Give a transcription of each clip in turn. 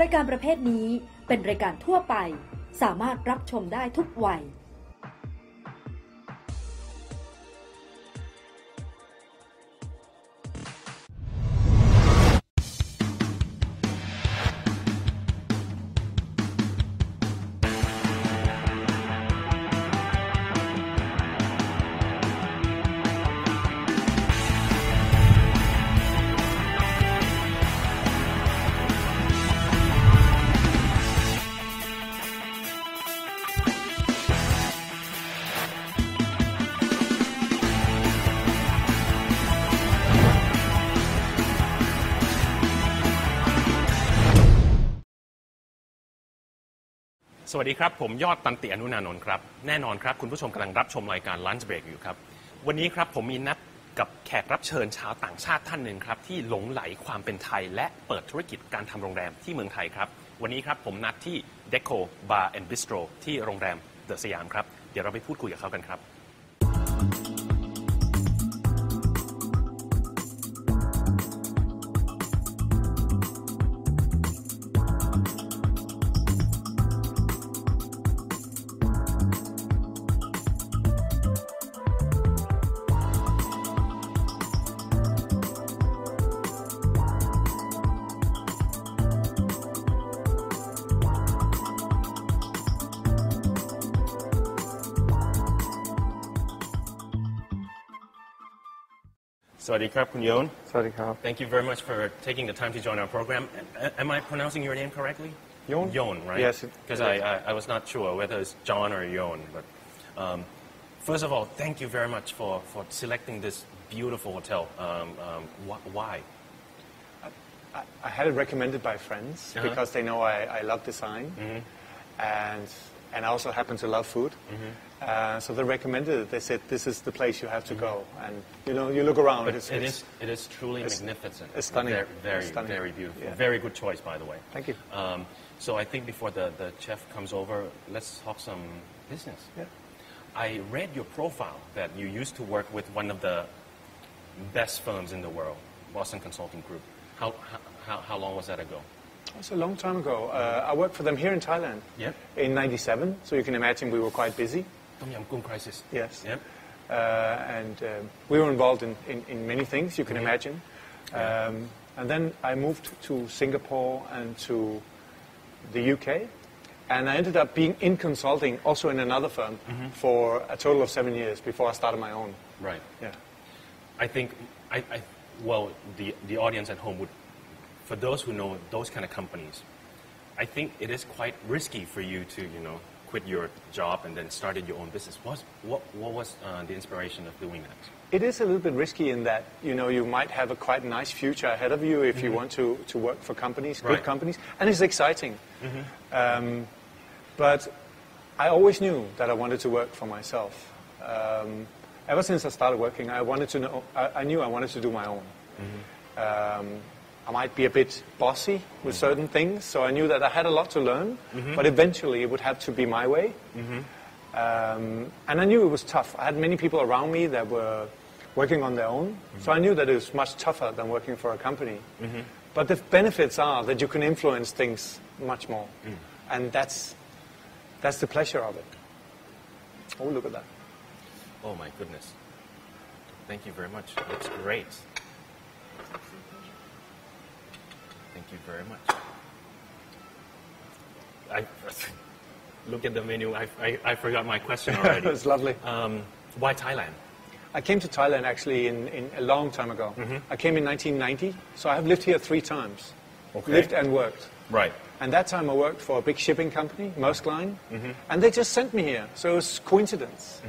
รายการประเภทนี้เป็นรายการทั่วไปสามารถรับชมได้ทุกวัยสวัสดีครับผมยอดตันติอนุนานนท์ครับแน่นอนครับคุณผู้ชมกำลังรับชมรายการ Lunch Break อยู่ครับวันนี้ครับผมมีนัดกับแขกรับเชิญชาวต่างชาติท่านหนึ่งครับที่หลงไหลความเป็นไทยและเปิดธุรกิจการทำโรงแรมที่เมืองไทยครับวันนี้ครับผมนัดที่ Deco Bar and Bistro ที่โรงแรมเดอะสยามครับเดี๋ยวเราไปพูดคุยกับเขากันครับสวัสดีครับคุณโยน สวัสดีครับ Thank you very much for taking the time to join our program. Am I pronouncing your name correctly? Jon. Jon, right? Yes. Because I was not sure whether it's John or Jon. But first of all, thank you very much for selecting this beautiful hotel. Why? I had it recommended by friends because they know I love design, and I also happen to love food. So they recommended it. They said this is the place you have to go, and you look around. But it is truly magnificent. It's stunning. Very beautiful. Yeah. Very good choice, by the way. Thank you. So I think before the chef comes over, let's talk some business. Yeah. I read your profile that you used to work with one of the best firms in the world, Boston Consulting Group. How long was that ago? It was a long time ago. I worked for them here in Thailand in '97, so you can imagine we were quite busy. Tom Yam Goong crisis. Yes. Yep. And we were involved in many things, you can imagine. And then I moved to Singapore and to the UK. And I ended up being in consulting, also in another firm, for a total of 7 years before I started my own. Right. Yeah. I think, well, the audience at home would, for those who know those kind of companies, I think it is quite risky for you to, quit your job and then started your own business. What was the inspiration of doing that? It is a little bit risky in that, you might have a quite nice future ahead of you if you want to work for companies, good companies, and it's exciting. But I always knew that I wanted to work for myself. Ever since I started working, I knew I wanted to do my own. I might be a bit bossy with certain things, so I knew that I had a lot to learn, but eventually it would have to be my way. And I knew it was tough. I had many people around me that were working on their own, so I knew that it was much tougher than working for a company. But the benefits are that you can influence things much more, and that's the pleasure of it. Oh, look at that. Oh my goodness. Thank you very much. It looks great. Thank you very much. Look at the menu. I forgot my question already. It's lovely. Why Thailand? I came to Thailand actually in a long time ago. I came in 1990, so I have lived here 3 times. Okay. Lived and worked. Right. And that time I worked for a big shipping company, Maersk Line, and they just sent me here. So it was coincidence.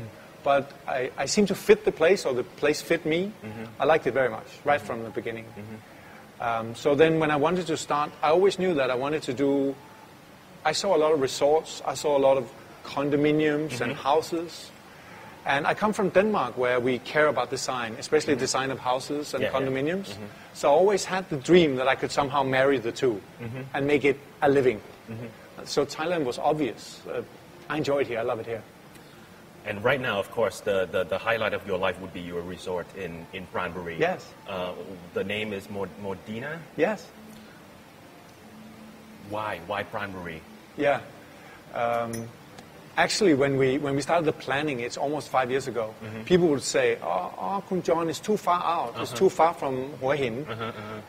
But I seemed to fit the place, or the place fit me. I liked it very much, right from the beginning. So then when I wanted to start, I always knew that I wanted to do, I saw a lot of resorts, I saw a lot of condominiums and houses. And I come from Denmark where we care about design, especially design of houses and condominiums. So I always had the dream that I could somehow marry the two and make it a living. So Thailand was obvious. I enjoy it here, I love it here. And right now, of course, the highlight of your life would be your resort in Pranbury. Yes. The name is Modena? Yes. Why Pranbury? Yeah. Actually, when we started the planning, it's almost 5 years ago. People would say, "Oh, Kun Jon is too far out. It's too far from Hua Hin."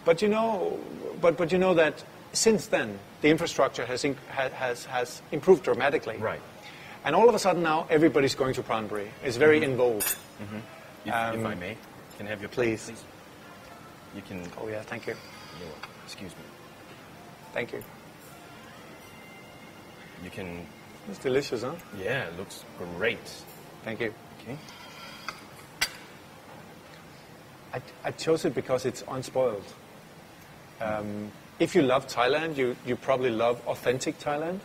But you know that since then the infrastructure has improved dramatically. Right. And all of a sudden now everybody's going to Pranbury. It's very in vogue. If I may, can I have your plate, Please. You can. Oh yeah, thank you. Excuse me. Thank you. You can. It's delicious, huh? Yeah, it looks great. Thank you. Okay. I chose it because it's unspoiled. If you love Thailand, you probably love authentic Thailand,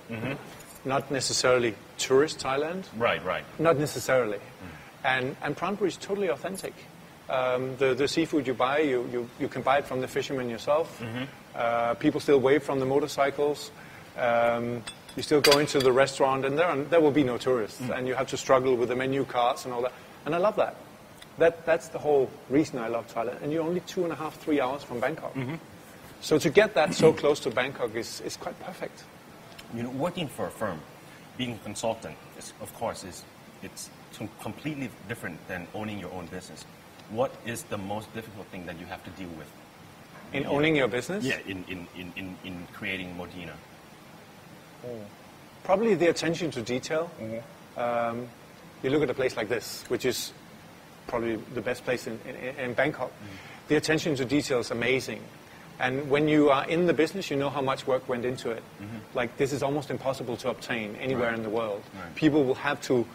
not necessarily tourist Thailand. Right. Not necessarily. And Pranbury is totally authentic. The seafood you buy, you can buy it from the fishermen yourself. People still wave from the motorcycles. You still go into the restaurant, and there will be no tourists, and you have to struggle with the menu cards and all that. And I love that. That's the whole reason I love Thailand. And you're only 2.5, 3 hours from Bangkok. So to get that so close to Bangkok is quite perfect. You know, working for a firm, being a consultant, it's completely different than owning your own business. What is the most difficult thing that you have to deal with? In owning your business? Yeah, in creating Modena. Probably the attention to detail. You look at a place like this, which is probably the best place in Bangkok. The attention to detail is amazing. And when you are in the business, you know how much work went into it. Like, this is almost impossible to obtain anywhere in the world. People will have to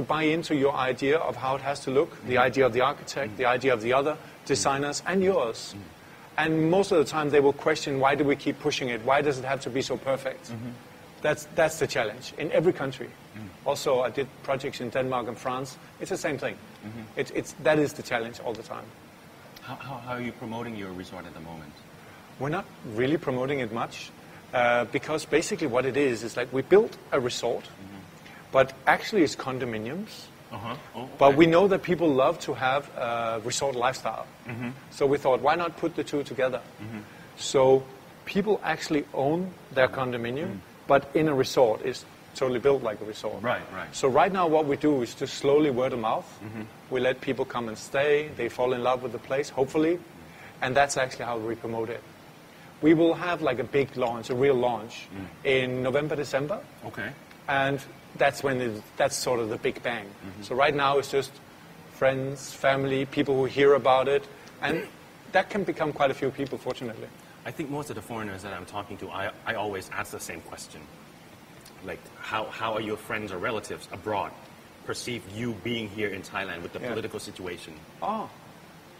buy into your idea of how it has to look, the idea of the architect, the idea of the other designers, and yours. And most of the time they will question, why do we keep pushing it? Why does it have to be so perfect? That's the challenge in every country. Also, I did projects in Denmark and France. It's the same thing. That is the challenge all the time. How are you promoting your resort at the moment? We're not really promoting it much because basically what it is like we built a resort, but actually it's condominiums. But we know that people love to have a resort lifestyle. So we thought, why not put the two together? So people actually own their condominium, but in a resort. It's totally built like a resort. Right. So right now what we do is just slowly word of mouth. We let people come and stay. They fall in love with the place, hopefully. And that's actually how we promote it. We will have like a big launch, a real launch, in November, December. Okay. And that's when that's sort of the big bang. So right now it's just friends, family, people who hear about it, and that can become quite a few people, fortunately. I think most of the foreigners that I'm talking to, I always ask the same question. Like, how are your friends or relatives abroad perceive you being here in Thailand with the political situation? Oh.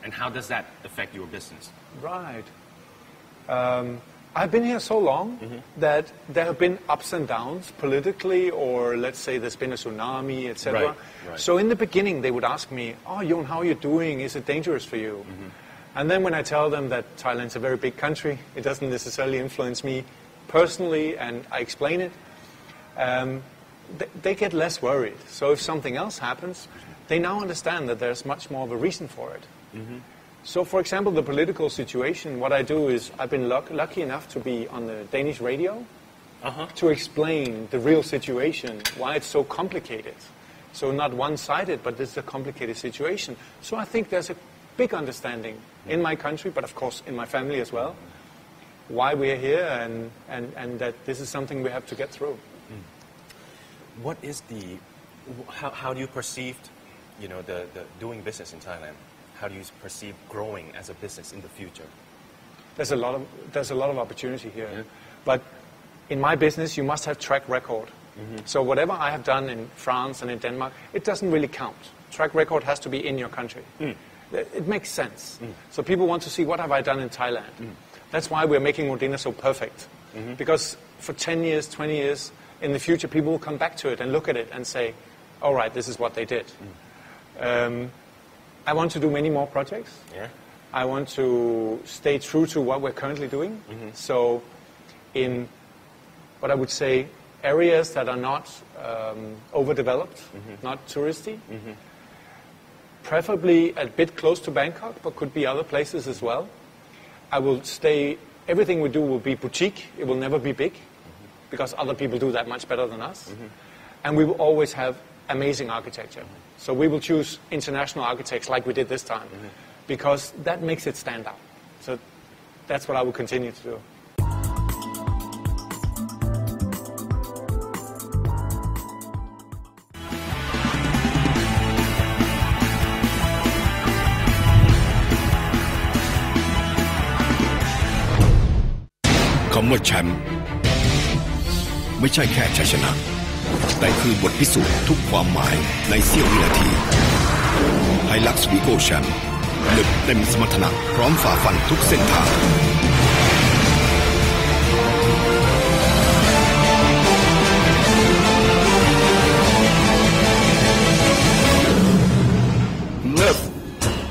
And how does that affect your business? Right. I've been here so long that there have been ups and downs politically, or let's say there's been a tsunami, etc. Right. So in the beginning they would ask me, "Oh, Jon, how are you doing? Is it dangerous for you?" And then when I tell them that Thailand's a very big country, it doesn't necessarily influence me personally, and I explain it, they get less worried. So if something else happens, they now understand that there's much more of a reason for it. So, for example, the political situation, what I do is I've been lucky enough to be on the Danish radio to explain the real situation, why it's so complicated. So not one-sided, but this is a complicated situation. So I think there's a big understanding in my country, but of course in my family as well, why we are here and that this is something we have to get through. What is how do you perceive, the doing business in Thailand? How do you perceive growing as a business in the future? There's a lot of opportunity here. But in my business, you must have track record. So whatever I have done in France and in Denmark, it doesn't really count. Track record has to be in your country. It makes sense. So people want to see, what have I done in Thailand? That's why we're making Modena so perfect. Because for 10 years, 20 years, in the future, people will come back to it and look at it and say, all right, this is what they did. I want to do many more projects. I want to stay true to what we're currently doing. So in what I would say, areas that are not overdeveloped, not touristy, preferably a bit close to Bangkok, but could be other places as well. I will stay everything we do will be boutique. It will never be big because other people do that much better than us. And we will always have amazing architecture. So we will choose international architects like we did this time because that makes it stand out. So that's what I will continue to do.คำว่าแชมป์ไม่ใช่แค่ชัยชนะแต่คือบทพิสูจน์ทุกความหมายในเสี้ยววินาทีไฮลักซ์วีโก้แชมป์หนึบเต็มสมรรถนะพร้อมฝ่าฟันทุกเส้นทาง9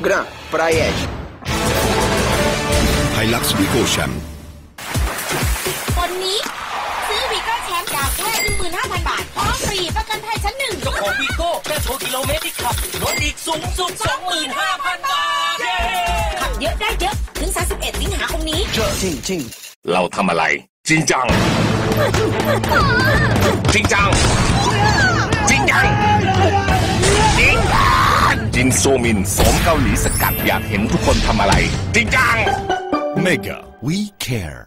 Grand Prixไฮลักซ์วีโก้แชมป์วันนี้ซื้อวีโก้แชมป์จากแค่ 15,000 บาทพร้อมฟรีประกันภัยชั้นหนึ่งเจ้าของวีโก้แค่โชว์กิโลเมตรที่ขับลดอีกสูงสุด 25,000 บาทขับเยอะได้เยอะถึง 31 สิงหาคมนี้เจอจริงเราทำอะไรจริงจังจริงจังจริงจังจริงจินโซมินโสมเกาหลีสกัดอยากเห็นทุกคนทำอะไรจริงจัง Mega We Care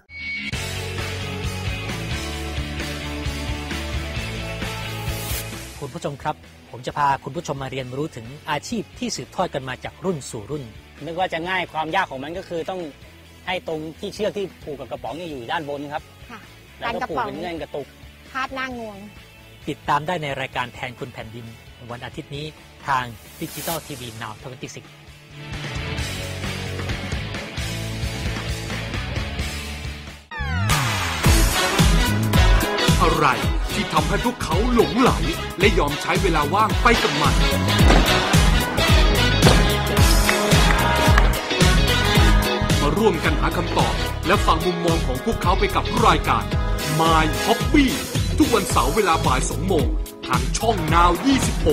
คุณผู้ชมครับผมจะพาคุณผู้ชมมาเรียนรู้ถึงอาชีพที่สืบทอดกันมาจากรุ่นสู่รุ่นนึกว่าจะง่ายความยากของมันก็คือต้องให้ตรงที่เชือกที่ผูกกับกระป๋องนี่อยู่ด้านบนครับแล้วก็ผูกเป็นเงื่อนกระตุกคาดหน้างวงติดตามได้ในรายการแทนคุณแผ่นดินวันอาทิตย์นี้ทางดิจิตอลทีวี Now 26อะไรที่ทำให้พวกเขาหลงไหลและยอมใช้เวลาว่างไปกับมันมาร่วมกันหาคำตอบและฟังมุมมองของพวกเขาไปกับรายการ My Hobby ทุกวันเสาร์เวลาบ่าย 2 โมงทางช่อง Now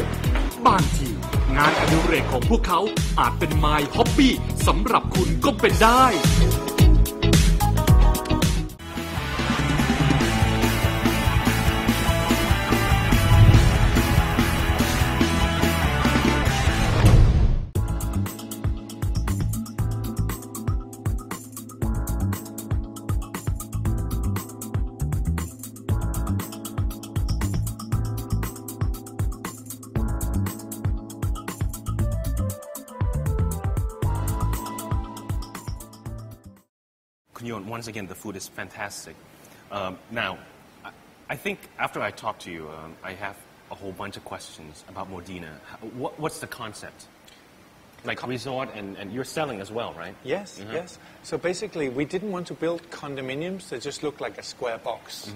26บางทีงานอดิเรกของพวกเขาอาจเป็น My Hobby สำหรับคุณก็เป็นได้ Once again, the food is fantastic. Now, I think after I talk to you, I have a whole bunch of questions about Modena. What's the concept? Like resort, and you're selling as well, right? Yes, yes. So basically, we didn't want to build condominiums that just look like a square box.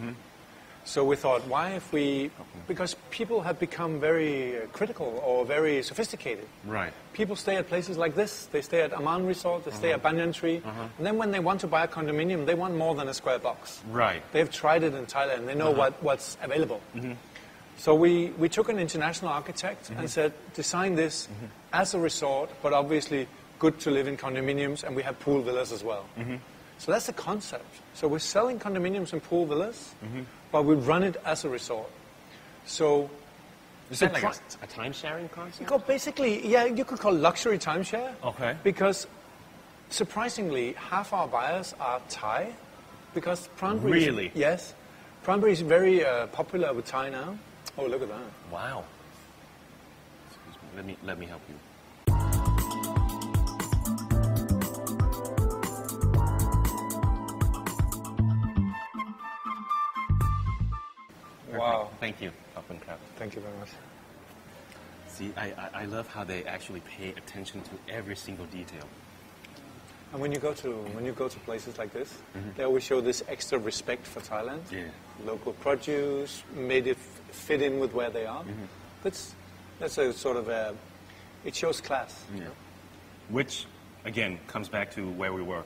So we thought, why if we... Because people have become very critical or very sophisticated. Right. People stay at places like this. They stay at Aman Resort, they stay at Banyan Tree. And then when they want to buy a condominium, they want more than a square box. Right. They've tried it in Thailand. They know what's available. So we took an international architect and said, design this as a resort, but obviously good to live in condominiums, and we have pool villas as well. So that's the concept. So we're selling condominiums and pool villas, but we run it as a resort. So is it like a time-sharing concept? Basically, yeah, you could call luxury timeshare. Okay. Because surprisingly, half our buyers are Thai, because Pranbury. Really? Yes, Pranbury is very popular with Thai now. Oh, look at that! Wow. Excuse me. Let me help you. Wow. Thank you. Thank you very much. See, I love how they actually pay attention to every single detail. And when you go to places like this, they always show this extra respect for Thailand. Yeah. Local produce, made it fit in with where they are. That's a sort of it shows class. Yeah. Which, again, comes back to where we were.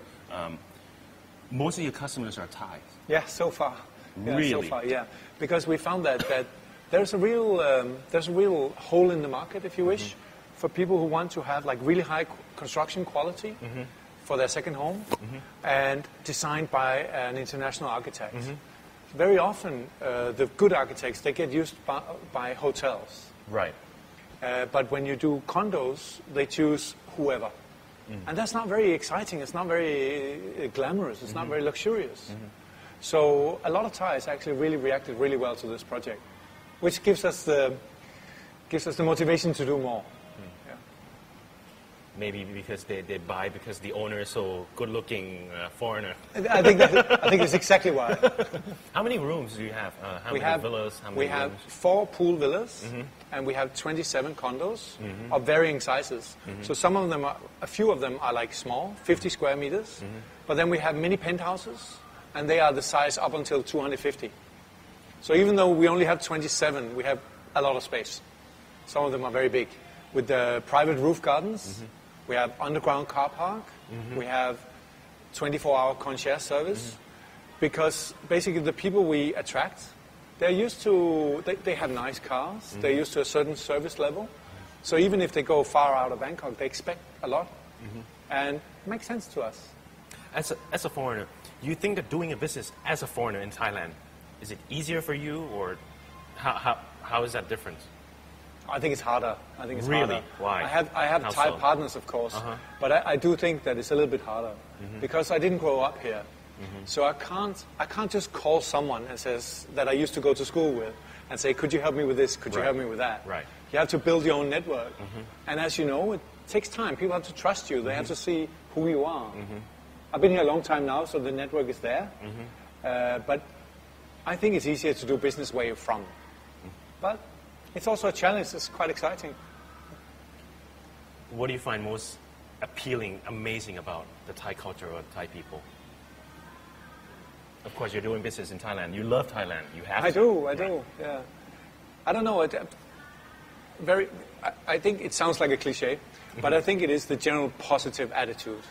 Most of your customers are Thai. Yeah, so far. Yeah, really? So far, yeah. Because we found that there's a real hole in the market, if you wish, for people who want to have like really high construction quality for their second home and designed by an international architect. Very often, the good architects, they get used by hotels. Right. But when you do condos, they choose whoever. And that's not very exciting. It's not very glamorous. It's not very luxurious. So a lot of Thais actually really reacted really well to this project, which gives us the motivation to do more. Maybe because they buy because the owner is so good-looking foreigner. I think that's exactly why. How many rooms do you have? How many villas? How many we have rooms? 4 pool villas, and we have 27 condos of varying sizes. So some of them, a few of them are like small, 50 square meters. But then we have mini penthouses, and they are the size up until 250. So even though we only have 27, we have a lot of space. Some of them are very big, with the private roof gardens. We have underground car park. We have 24-hour concierge service. Because basically the people we attract, they're used to, they have nice cars. They're used to a certain service level. So even if they go far out of Bangkok, they expect a lot. And it makes sense to us. As a foreigner, you think that doing a business as a foreigner in Thailand, is it easier for you, or how is that different? I think it's harder. I think it's really? harder. Why? I have How Thai so? partners, of course, but I do think that it's a little bit harder because I didn't grow up here. So I can't just call someone and says that I used to go to school with and say, could you help me with this? Could you help me with that? Right. You have to build your own network. And as you know, it takes time. People have to trust you. They have to see who you are. I've been here a long time now, so the network is there. But I think it's easier to do business where you're from. But it's also a challenge. It's quite exciting. What do you find most appealing, amazing about the Thai culture or Thai people? Of course, you're doing business in Thailand. You love Thailand. You have to. I do. Yeah. I don't know. I think it sounds like a cliche, but I think it is the general positive attitude.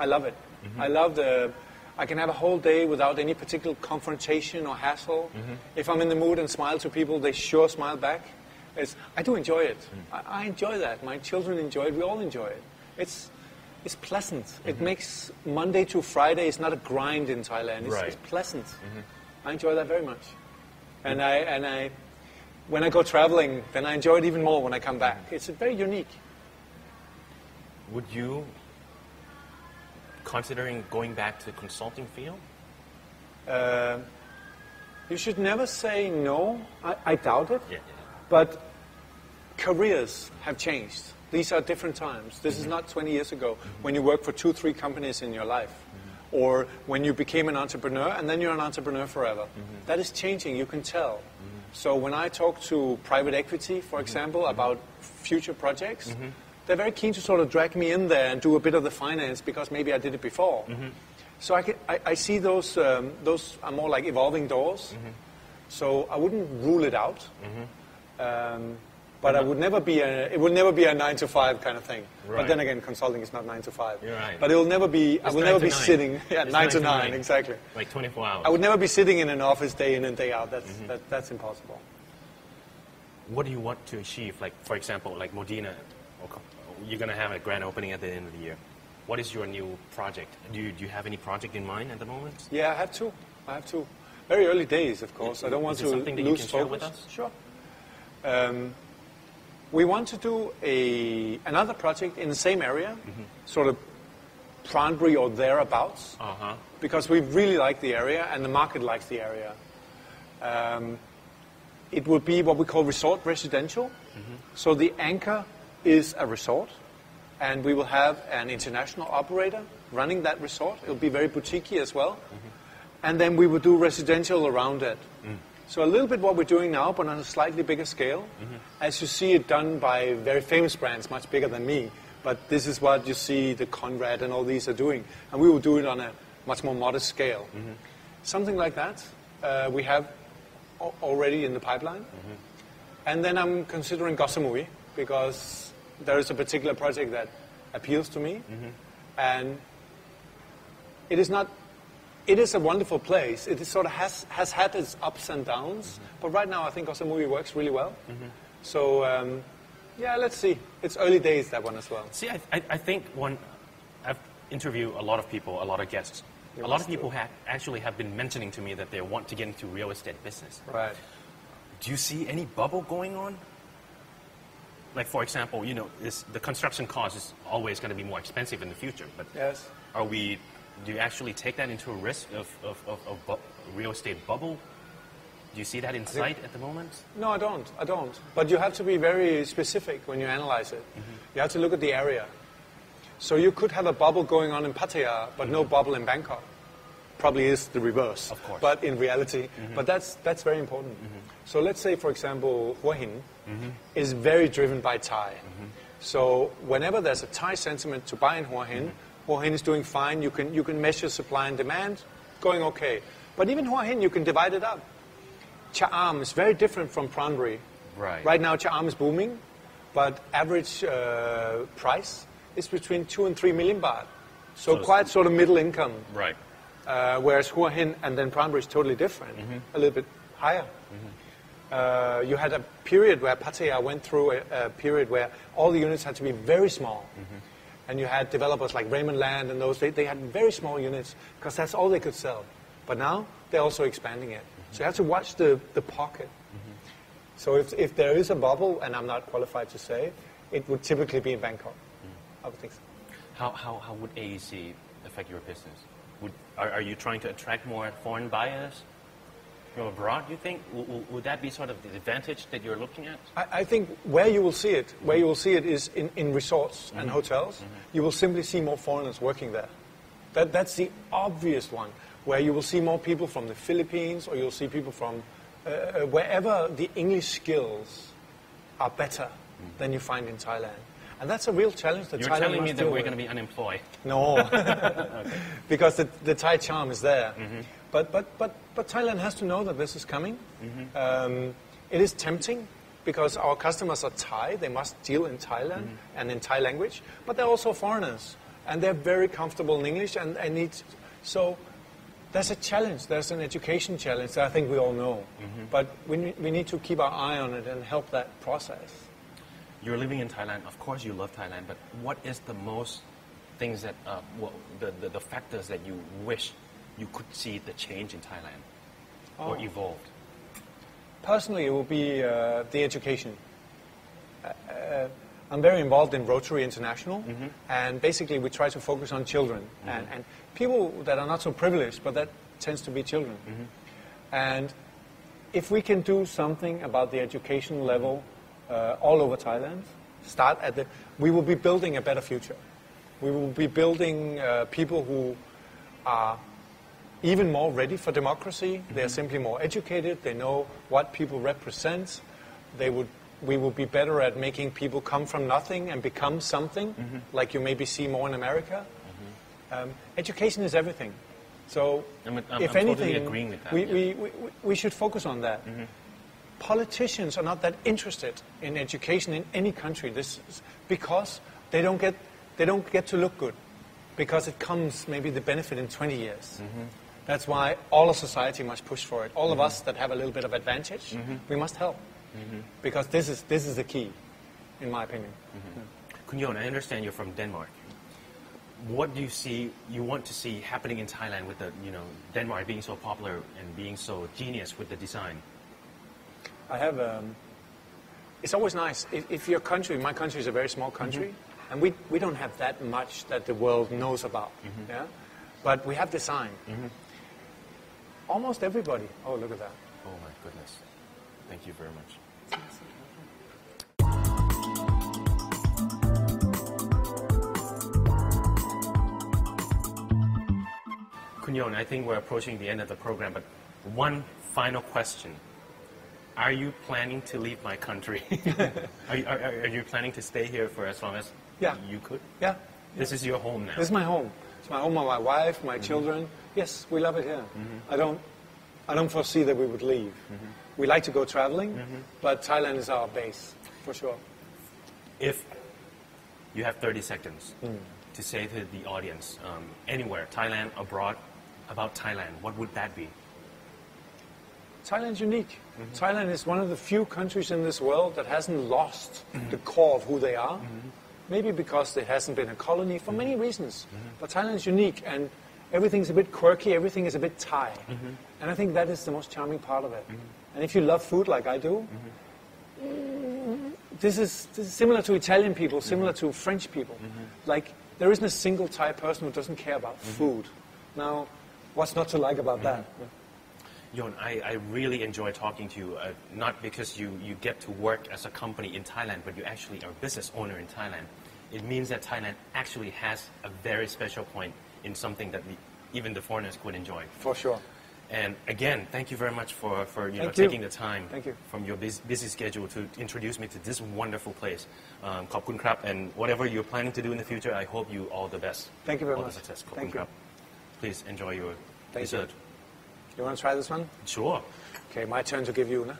I love it. I love I can have a whole day without any particular confrontation or hassle. If I'm in the mood and smile to people, they sure smile back. I do enjoy it. I enjoy that. My children enjoy it. We all enjoy it. It's pleasant. It makes Monday to Friday, it's not a grind in Thailand. It's pleasant. I enjoy that very much. And when I go traveling, then I enjoy it even more when I come back. It's very unique. Would you considering going back to the consulting field? You should never say no. I doubt it. But careers have changed. These are different times. This is not 20 years ago when you work for 2-3 companies in your life. Or when you became an entrepreneur and then you're an entrepreneur forever. That is changing, you can tell. So when I talk to private equity, for example, about future projects, they're very keen to sort of drag me in there and do a bit of the finance because maybe I did it before. So I see those are more like evolving doors. So I wouldn't rule it out. But it would never be a 9 to 5 kind of thing. But then again, consulting is not 9 to 5. You're right. But it will never be. I will never be sitting. Yeah, 9 to 9, exactly. Like 24 hours. I would never be sitting in an office day in and day out. That's impossible. What do you want to achieve? Like, for example, like Modena, you're going to have a grand opening at the end of the year. What is your new project? Do you have any project in mind at the moment? Yeah, I have two. Very early days, of course. I don't want to lose something that you can share focus. with us? Sure. We want to do another project in the same area, sort of Pranbury or thereabouts, because we really like the area and the market likes the area. It would be what we call resort residential. So the anchor is a resort, and we will have an international operator running that resort. It will be very boutique-y as well. And then we will do residential around it. So a little bit what we're doing now, but on a slightly bigger scale. As you see it done by very famous brands, much bigger than me. But this is what you see the Conrad and all these are doing. And we will do it on a much more modest scale. Something like that we have already in the pipeline. And then I'm considering Koh Samui, because there is a particular project that appeals to me. And it is not... It is a wonderful place. It is sort of has had its ups and downs, but right now I think Koh Samui works really well. So, yeah, let's see. It's early days, that one as well. See, I think interview a lot of people, a lot of guests. A lot of people actually have been mentioning to me that they want to get into real estate business. Right. Do you see any bubble going on? Like, for example, the construction cost is always going to be more expensive in the future. But yes. Do you actually take that into a risk of real estate bubble? Do you see that in sight at the moment? No, I don't. But you have to be very specific when you analyze it. You have to look at the area. So you could have a bubble going on in Pattaya, but no bubble in Bangkok. Probably is the reverse. Of course. But in reality, but that's very important. So let's say, for example, Hua Hin is very driven by Thai. So whenever there's a Thai sentiment to buy in Hua Hin is doing fine. You can measure supply and demand, going okay. But even Hua Hin, you can divide it up. Cha'am is very different from Pranbury. Right. Right now, Cha'am is booming, but average price is between 2 and 3 million baht. So quite sort of middle income. Right. Whereas Hua Hin and then Pranbury is totally different, a little bit higher. You had a period where Pattaya went through a period where all the units had to be very small. And you had developers like Raymond Land and those, they had very small units because that's all they could sell. But now they're also expanding it. So you have to watch the pocket. So if there is a bubble, and I'm not qualified to say, it would typically be in Bangkok. I would think so. How would AEC affect your business? Are you trying to attract more foreign buyers from abroad, you think? Would that be sort of the advantage that you're looking at? I think where you will see it is in resorts and hotels. You will simply see more foreigners working there. That's the obvious one, where you will see more people from the Philippines, or you'll see people from wherever the English skills are better than you find in Thailand. And that's a real challenge that You're Thailand telling me must that deal we're with. going to be unemployed. No, because the Thai charm is there. But Thailand has to know that this is coming. It is tempting because our customers are Thai. They must deal in Thailand and in Thai language. But they're also foreigners, and they're very comfortable in English. And so there's a challenge. There's an education challenge that I think we all know. But we need to keep our eye on it and help that process. You're living in Thailand. Of course, you love Thailand. But what is the most things that, the factors that you wish you could see the change in Thailand or evolved? Personally, it will be the education. I'm very involved in Rotary International, and basically we try to focus on children and people that are not so privileged, but that tends to be children. And if we can do something about the education level all over Thailand, we will be building a better future. We will be building people who are even more ready for democracy. They are simply more educated. They know what people represent. We will be better at making people come from nothing and become something, like you maybe see more in America. Education is everything. So, if anything, totally agreeing with that, we should focus on that. Politicians are not that interested in education in any country. Because they don't get to look good, because it comes maybe the benefit in 20 years. That's why all of society must push for it. All of us that have a little bit of advantage, we must help, because this is the key, in my opinion. Kun Jon, I understand you're from Denmark. What do you want to see happening in Thailand with Denmark being so popular and being so genius with the design? I have. It's always nice if your country. My country is a very small country, and we don't have that much that the world knows about. Yeah, but we have design. Almost everybody. Oh, look at that. Oh my goodness! Thank you very much. Kun Jon, I think we're approaching the end of the program, but one final question. Are you planning to leave my country? Are you planning to stay here for as long as you could? Yeah. This is your home now. This is my home. It's my home with my wife, my children. Yes, we love it here. I don't foresee that we would leave. We like to go traveling, but Thailand is our base, for sure. If you have 30 seconds to say to the audience, anywhere, Thailand, abroad, about Thailand, what would that be? Thailand's unique. Thailand is one of the few countries in this world that hasn't lost the core of who they are. Maybe because there hasn't been a colony for many reasons. But Thailand is unique and everything's a bit quirky, everything is a bit Thai. And I think that is the most charming part of it. And if you love food like I do, this is similar to Italian people, similar to French people. Like, there isn't a single Thai person who doesn't care about food. Now, what's not to like about that? Jon, I really enjoy talking to you, not because you get to work as a company in Thailand, but you actually are a business owner in Thailand. It means that Thailand actually has a very special point in something that even the foreigners could enjoy. For sure. And again, thank you very much for taking the time from your busy schedule to introduce me to this wonderful place. ขอบคุณครับ and whatever you're planning to do in the future, I hope you all the best. Thank you very all much. the success. ขอบคุณครับ Please enjoy your dessert. You want to try this one? Sure. Okay, my turn to give you, na?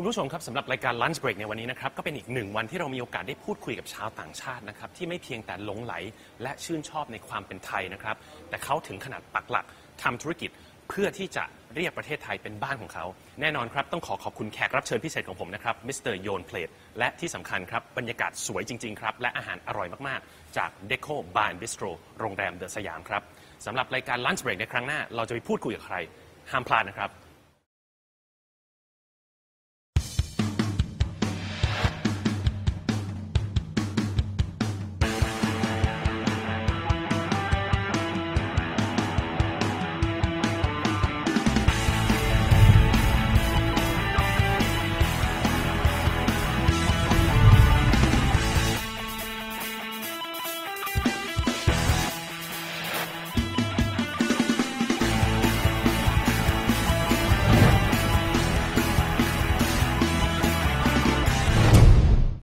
คุณผู้ชมครับสำหรับรายการ Lunch Break ในวันนี้นะครับก็เป็นอีกหนึ่งวันที่เรามีโอกาสได้พูดคุยกับชาวต่างชาตินะครับที่ไม่เพียงแต่หลงไหลและชื่นชอบในความเป็นไทยนะครับแต่เขาถึงขนาดปักหลักทำธุรกิจเพื่อที่จะเรียกประเทศไทยเป็นบ้านของเขาแน่นอนครับต้องขอบคุณแขกรับเชิญพิเศษของผมนะครับมิสเตอร์โยนเพลทและที่สำคัญครับบรรยากาศสวยจริงๆครับและอาหารอร่อยมากๆจาก Deco Bar and Bistro โรงแรมเดอะสยามครับสำหรับรายการ Lunch Break ในครั้งหน้าเราจะไปพูดคุยกับใครห้ามพลาดนะครับ